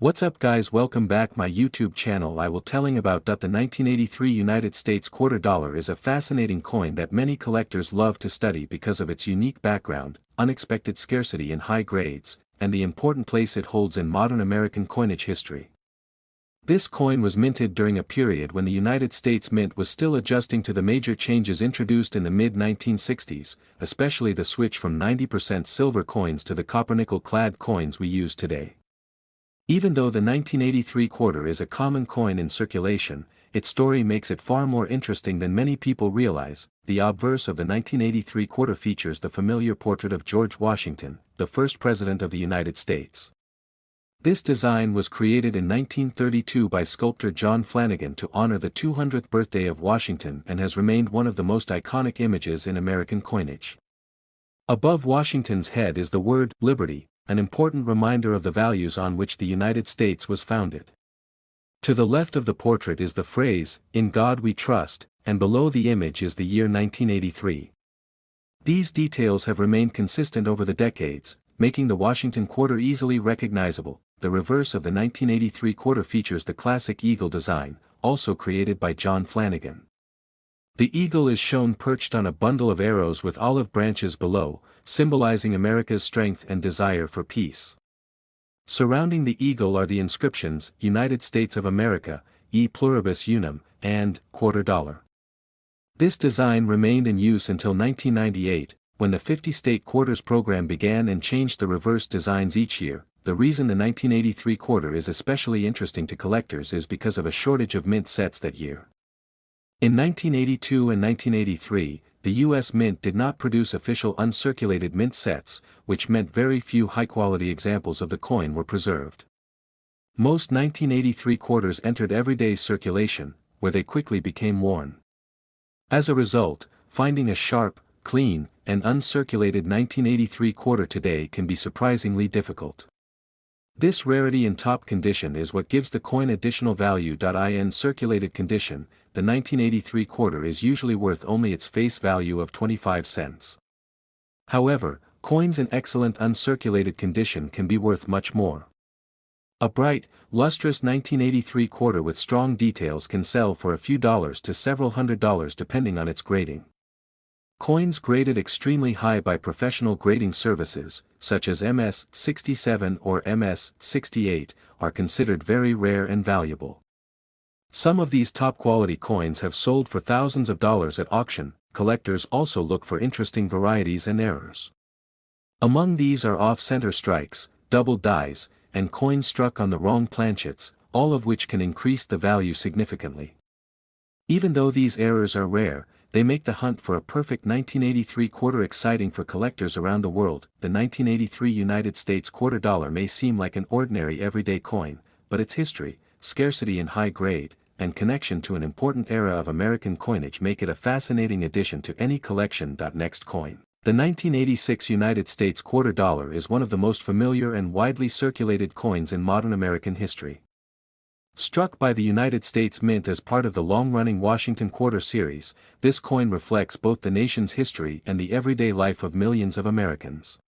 What's up guys, welcome back my YouTube channel. I will telling about the 1983 United States quarter dollar is a fascinating coin that many collectors love to study because of its unique background, unexpected scarcity in high grades, and the important place it holds in modern American coinage history. This coin was minted during a period when the United States Mint was still adjusting to the major changes introduced in the mid-1960s, especially the switch from 90% silver coins to the copper-nickel-clad coins we use today. Even though the 1983 quarter is a common coin in circulation, its story makes it far more interesting than many people realize. The obverse of the 1983 quarter features the familiar portrait of George Washington, the first President of the United States. This design was created in 1932 by sculptor John Flanagan to honor the 200th birthday of Washington and has remained one of the most iconic images in American coinage. Above Washington's head is the word "Liberty," an important reminder of the values on which the United States was founded. To the left of the portrait is the phrase, "In God We Trust," and below the image is the year 1983. These details have remained consistent over the decades, making the Washington quarter easily recognizable. The reverse of the 1983 quarter features the classic eagle design, also created by John Flanagan. The eagle is shown perched on a bundle of arrows with olive branches below, symbolizing America's strength and desire for peace. Surrounding the eagle are the inscriptions, "United States of America, e pluribus unum," and "quarter dollar." This design remained in use until 1998, when the 50-state quarters program began and changed the reverse designs each year. The reason the 1983 quarter is especially interesting to collectors is because of a shortage of mint sets that year. In 1982 and 1983, the U.S. Mint did not produce official uncirculated mint sets, which meant very few high-quality examples of the coin were preserved. Most 1983 quarters entered everyday circulation, where they quickly became worn. As a result, finding a sharp, clean, and uncirculated 1983 quarter today can be surprisingly difficult. This rarity in top condition is what gives the coin additional value. In circulated condition, the 1983 quarter is usually worth only its face value of 25 cents. However, coins in excellent uncirculated condition can be worth much more. A bright, lustrous 1983 quarter with strong details can sell for a few dollars to several $100s depending on its grading. Coins graded extremely high by professional grading services, such as MS-67 or MS-68, are considered very rare and valuable. Some of these top-quality coins have sold for thousands of dollars at auction. Collectors also look for interesting varieties and errors. Among these are off-center strikes, double dies, and coins struck on the wrong planchets, all of which can increase the value significantly. Even though these errors are rare, they make the hunt for a perfect 1983 quarter exciting for collectors around the world. The 1983 United States quarter dollar may seem like an ordinary everyday coin, but its history, scarcity in high grade, and connection to an important era of American coinage make it a fascinating addition to any collection. Next coin. The 1986 United States quarter dollar is one of the most familiar and widely circulated coins in modern American history. Struck by the United States Mint as part of the long-running Washington Quarter series, this coin reflects both the nation's history and the everyday life of millions of Americans.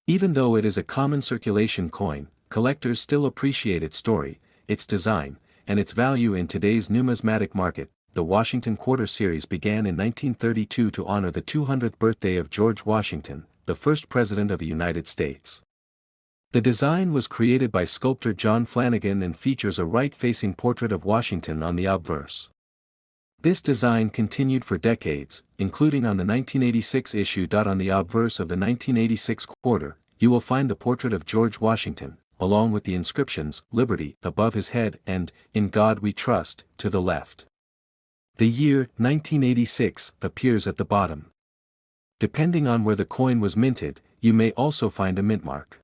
Even though it is a common circulation coin, collectors still appreciate its story, its design, and its value in today's numismatic market. The Washington Quarter series began in 1932 to honor the 200th birthday of George Washington, the first President of the United States. The design was created by sculptor John Flanagan and features a right-facing portrait of Washington on the obverse. This design continued for decades, including on the 1986 issue. On the obverse of the 1986 quarter, you will find the portrait of George Washington, along with the inscriptions, "Liberty," above his head and "In God We Trust," to the left. The year 1986 appears at the bottom. Depending on where the coin was minted, you may also find a mint mark.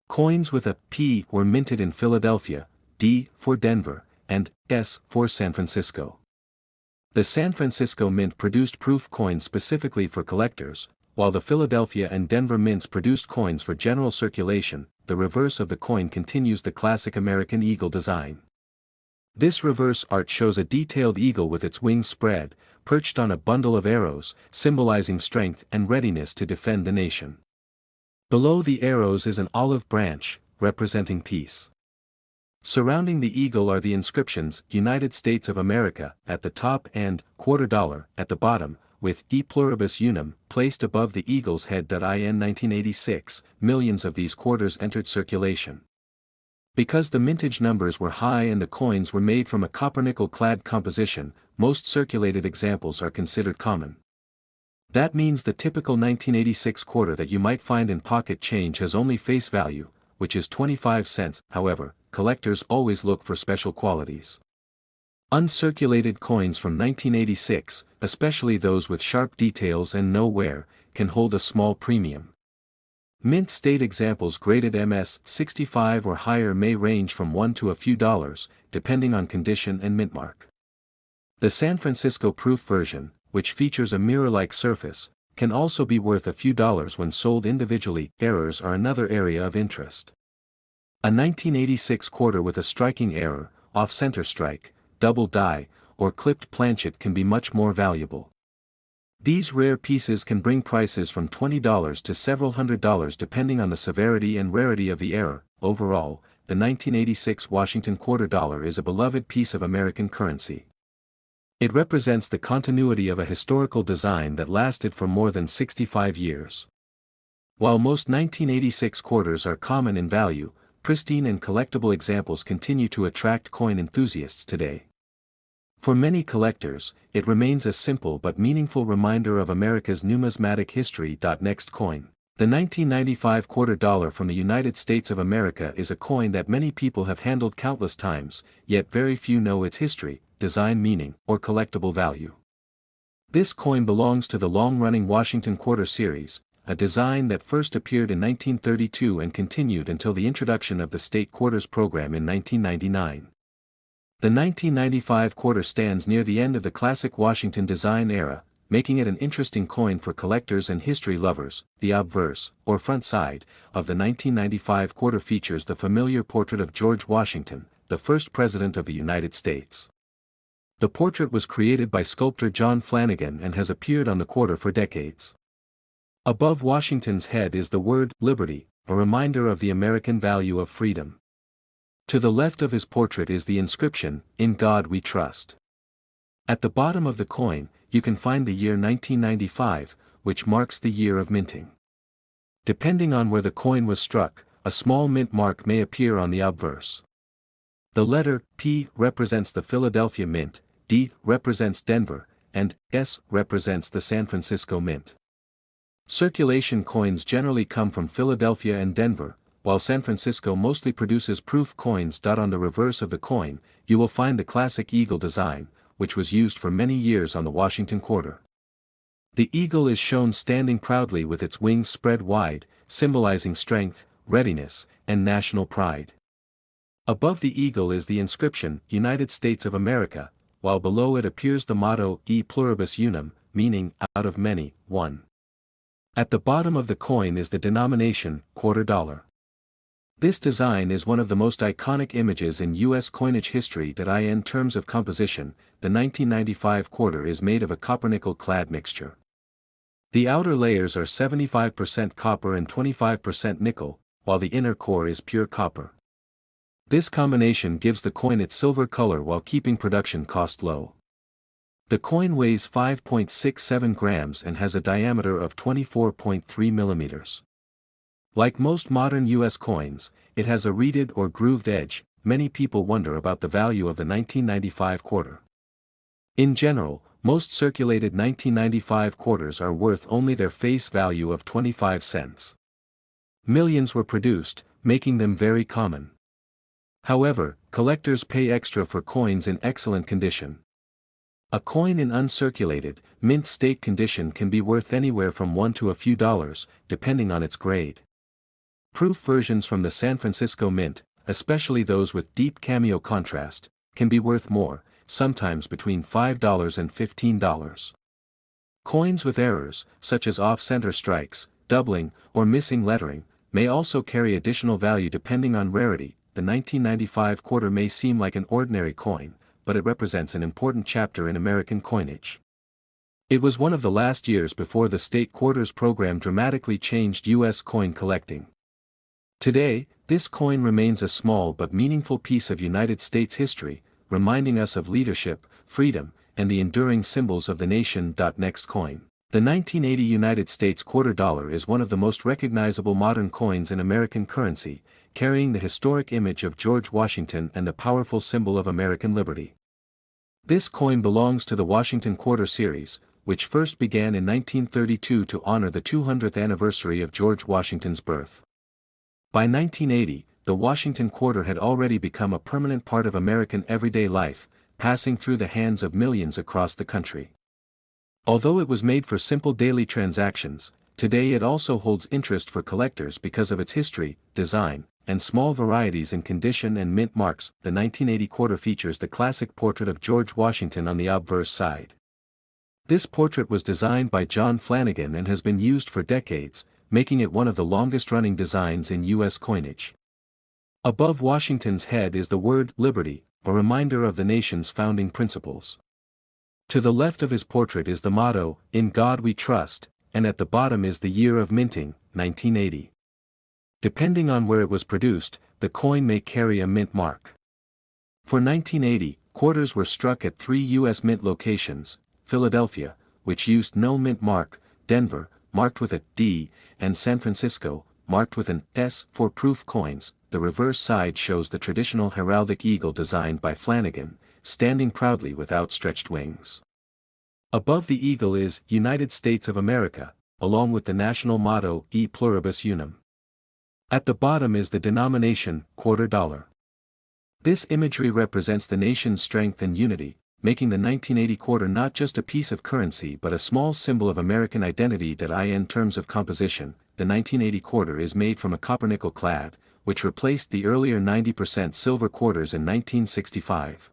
Coins with a P were minted in Philadelphia, D for Denver, and S for San Francisco. The San Francisco Mint produced proof coins specifically for collectors, while the Philadelphia and Denver mints produced coins for general circulation. The reverse of the coin continues the classic American eagle design. This reverse art shows a detailed eagle with its wings spread, perched on a bundle of arrows, symbolizing strength and readiness to defend the nation. Below the arrows is an olive branch, representing peace. Surrounding the eagle are the inscriptions United States of America at the top and quarter dollar at the bottom, with E pluribus unum placed above the eagle's head. In 1986, millions of these quarters entered circulation. Because the mintage numbers were high and the coins were made from a copper-nickel clad composition, most circulated examples are considered common. That means the typical 1986 quarter that you might find in pocket change has only face value, which is 25 cents. However, collectors always look for special qualities. Uncirculated coins from 1986, especially those with sharp details and no wear, can hold a small premium. Mint state examples graded MS 65 or higher may range from $1 to a few dollars, depending on condition and mint mark. The San Francisco proof version, which features a mirror-like surface, can also be worth a few dollars when sold individually. Errors are another area of interest. A 1986 quarter with a striking error, off-center strike, double die, or clipped planchet can be much more valuable. These rare pieces can bring prices from $20 to several $100s depending on the severity and rarity of the error. Overall, the 1986 Washington quarter dollar is a beloved piece of American currency. It represents the continuity of a historical design that lasted for more than 65 years. While most 1986 quarters are common in value, pristine and collectible examples continue to attract coin enthusiasts today. For many collectors, it remains a simple but meaningful reminder of America's numismatic history. Next coin. The 1995 quarter dollar from the United States of America is a coin that many people have handled countless times, yet very few know its history, design meaning, or collectible value. This coin belongs to the long-running Washington Quarter series, a design that first appeared in 1932 and continued until the introduction of the state quarters program in 1999. The 1995 quarter stands near the end of the classic Washington design era, making it an interesting coin for collectors and history lovers. The obverse, or front side, of the 1995 quarter features the familiar portrait of George Washington, the first President of the United States. The portrait was created by sculptor John Flanagan and has appeared on the quarter for decades. Above Washington's head is the word Liberty, a reminder of the American value of freedom. To the left of his portrait is the inscription, "In God We Trust." At the bottom of the coin, you can find the year 1995, which marks the year of minting. Depending on where the coin was struck, a small mint mark may appear on the obverse. The letter P represents the Philadelphia Mint, D represents Denver, and S represents the San Francisco Mint. Circulation coins generally come from Philadelphia and Denver, while San Francisco mostly produces proof coins. On the reverse of the coin, you will find the classic eagle design, which was used for many years on the Washington quarter. The eagle is shown standing proudly with its wings spread wide, symbolizing strength, readiness, and national pride. Above the eagle is the inscription, United States of America, while below it appears the motto, E pluribus unum, meaning, out of many, one. At the bottom of the coin is the denomination, quarter dollar. This design is one of the most iconic images in U.S. coinage history. In terms of composition, the 1995 quarter is made of a copper-nickel clad mixture. The outer layers are 75% copper and 25% nickel, while the inner core is pure copper. This combination gives the coin its silver color while keeping production cost low. The coin weighs 5.67 grams and has a diameter of 24.3 millimeters. Like most modern U.S. coins, it has a reeded or grooved edge. Many people wonder about the value of the 1995 quarter. In general, most circulated 1995 quarters are worth only their face value of 25 cents. Millions were produced, making them very common. However, collectors pay extra for coins in excellent condition. A coin in uncirculated, mint state condition can be worth anywhere from $1 to a few dollars, depending on its grade. Proof versions from the San Francisco Mint, especially those with deep cameo contrast, can be worth more, sometimes between $5 and $15. Coins with errors, such as off-center strikes, doubling, or missing lettering, may also carry additional value depending on rarity. The 1995 quarter may seem like an ordinary coin, but it represents an important chapter in American coinage. It was one of the last years before the state quarters program dramatically changed U.S. coin collecting. Today, This coin remains a small but meaningful piece of United States history, reminding us of leadership, freedom, and the enduring symbols of the nation. Next coin. The 1980 United States quarter dollar is one of the most recognizable modern coins in American currency, carrying the historic image of George Washington and the powerful symbol of American liberty. This coin belongs to the Washington Quarter series, which first began in 1932 to honor the 200th anniversary of George Washington's birth. By 1980, the Washington Quarter had already become a permanent part of American everyday life, passing through the hands of millions across the country. Although it was made for simple daily transactions, today it also holds interest for collectors because of its history, design, and small varieties in condition and mint marks. The 1980 quarter features the classic portrait of George Washington on the obverse side. This portrait was designed by John Flanagan and has been used for decades, making it one of the longest-running designs in U.S. coinage. Above Washington's head is the word "Liberty," a reminder of the nation's founding principles. To the left of his portrait is the motto, "In God We Trust," and at the bottom is the year of minting, 1980. Depending on where it was produced, the coin may carry a mint mark. For 1980, quarters were struck at 3 U.S. mint locations: Philadelphia, which used no mint mark; Denver, marked with a D, and San Francisco, marked with an S. For proof coins, the reverse side shows the traditional heraldic eagle designed by Flanagan, standing proudly with outstretched wings. Above the eagle is "United States of America," along with the national motto "E pluribus unum." At the bottom is the denomination, quarter dollar. This imagery represents the nation's strength and unity, making the 1980 quarter not just a piece of currency but a small symbol of American identity. In terms of composition, the 1980 quarter is made from a copper-nickel clad, which replaced the earlier 90% silver quarters in 1965.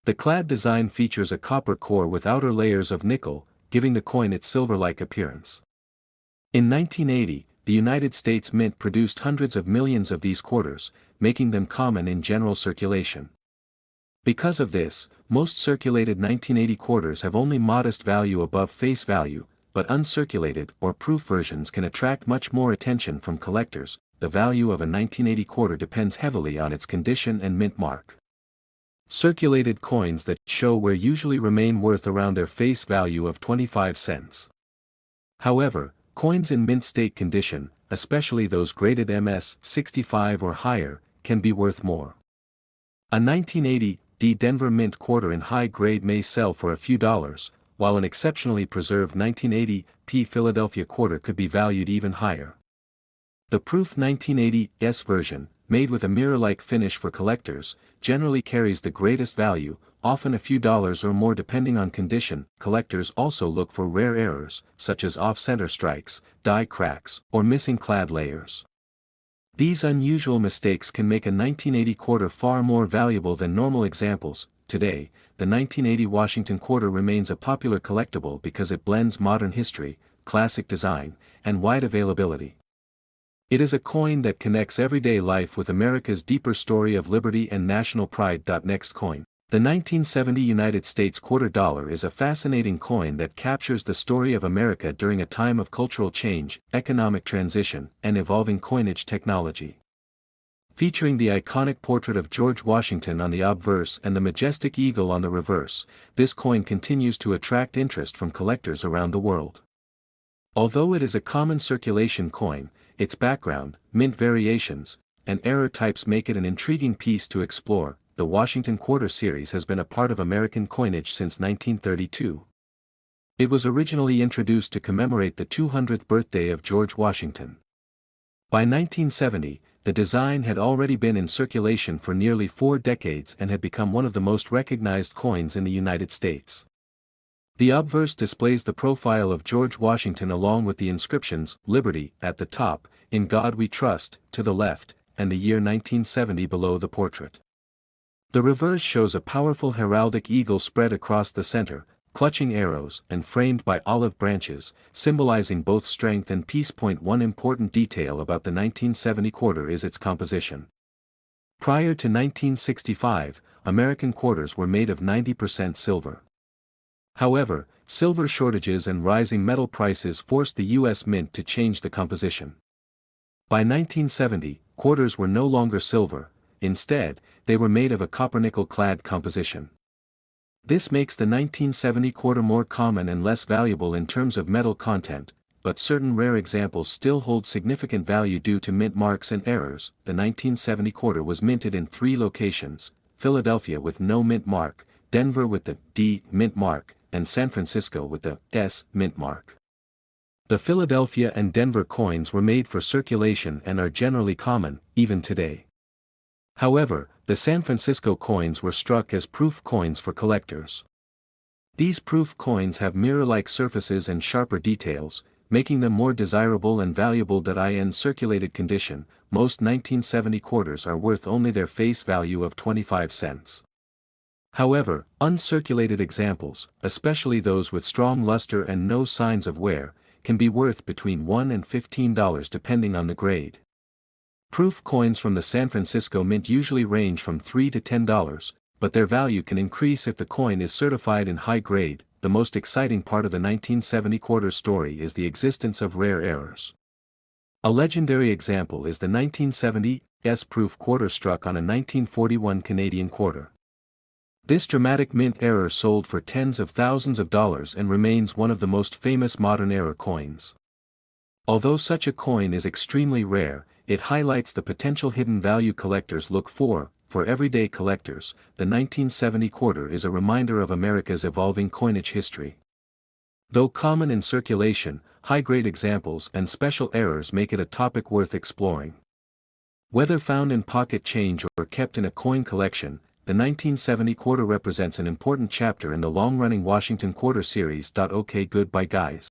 The clad design features a copper core with outer layers of nickel, giving the coin its silver-like appearance. In 1980, the United States Mint produced hundreds of millions of these quarters, making them common in general circulation. Because of this, most circulated 1980 quarters have only modest value above face value, but uncirculated or proof versions can attract much more attention from collectors. The value of a 1980 quarter depends heavily on its condition and mint mark. Circulated coins that show wear usually remain worth around their face value of 25 cents. However, coins in mint state condition, especially those graded MS 65 or higher, can be worth more. A 1980 D Denver Mint quarter in high grade may sell for a few dollars, while an exceptionally preserved 1980 P Philadelphia quarter could be valued even higher. The proof 1980 S version, made with a mirror-like finish for collectors, generally carries the greatest value, often a few dollars or more depending on condition. Collectors also look for rare errors, such as off-center strikes, die cracks, or missing clad layers. These unusual mistakes can make a 1980 quarter far more valuable than normal examples. Today, the 1980 Washington quarter remains a popular collectible because it blends modern history, classic design, and wide availability. It is a coin that connects everyday life with America's deeper story of liberty and national pride. Next coin. The 1970 United States quarter dollar is a fascinating coin that captures the story of America during a time of cultural change, economic transition, and evolving coinage technology. Featuring the iconic portrait of George Washington on the obverse and the majestic eagle on the reverse, this coin continues to attract interest from collectors around the world. Although it is a common circulation coin, its background, mint variations, and error types make it an intriguing piece to explore. The Washington Quarter series has been a part of American coinage since 1932. It was originally introduced to commemorate the 200th birthday of George Washington. By 1970, the design had already been in circulation for nearly 4 decades and had become one of the most recognized coins in the United States. The obverse displays the profile of George Washington along with the inscriptions, "Liberty," at the top, "In God We Trust," to the left, and the year 1970 below the portrait. The reverse shows a powerful heraldic eagle spread across the center, clutching arrows and framed by olive branches, symbolizing both strength and peace. One important detail about the 1970 quarter is its composition. Prior to 1965, American quarters were made of 90% silver. However, silver shortages and rising metal prices forced the U.S. Mint to change the composition. By 1970, quarters were no longer silver, instead, they were made of a copper-nickel-clad composition. This makes the 1970 quarter more common and less valuable in terms of metal content, but certain rare examples still hold significant value due to mint marks and errors. The 1970 quarter was minted in 3 locations: Philadelphia with no mint mark, Denver with the D mint mark, and San Francisco with the S mint mark. The Philadelphia and Denver coins were made for circulation and are generally common, even today. However, the San Francisco coins were struck as proof coins for collectors. These proof coins have mirror-like surfaces and sharper details, making them more desirable and valuable. In circulated condition, most 1970 quarters are worth only their face value of 25 cents. However, uncirculated examples, especially those with strong luster and no signs of wear, can be worth between $1 and $15 depending on the grade. Proof coins from the San Francisco Mint usually range from $3 to $10, but their value can increase if the coin is certified in high grade. The most exciting part of the 1970 quarter story is the existence of rare errors. A legendary example is the 1970 S-proof quarter struck on a 1941 Canadian quarter. This dramatic mint error sold for tens of thousands of dollars and remains one of the most famous modern error coins. Although such a coin is extremely rare, it highlights the potential hidden value collectors look for. For everyday collectors, the 1970 quarter is a reminder of America's evolving coinage history. Though common in circulation, high-grade examples and special errors make it a topic worth exploring. Whether found in pocket change or kept in a coin collection, the 1970 quarter represents an important chapter in the long-running Washington Quarter series. Okay, goodbye guys.